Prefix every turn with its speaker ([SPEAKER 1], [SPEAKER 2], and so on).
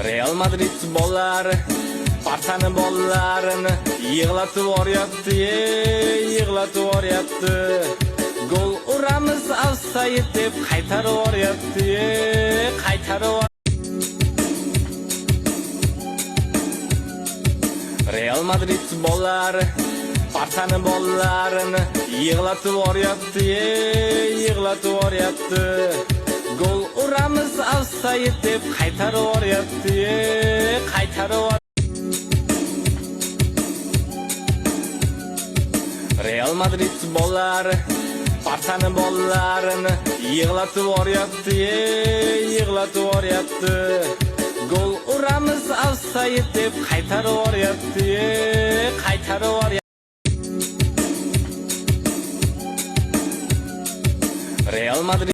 [SPEAKER 1] Real Madrid bollari Barçani bollarini yig'latib yuboryapti, yig'latib yuboryapti. Gol uramiz offside deb qaytarib yuboryapti, qaytarib. Real Madrid bollari Barçani bollarini yig'latib yuboryapti, yig'latib yuboryapti. Gol uramiz offside deb qaytarib yuboryapti, qaytarib. Real Madrid bollari Barçani bollarini yig'latib yuboryapti, yig'latib yuboryapti. Gol uramiz offside deb qaytarib yuboryapti, qaytarib yuboryapti. Real Madrid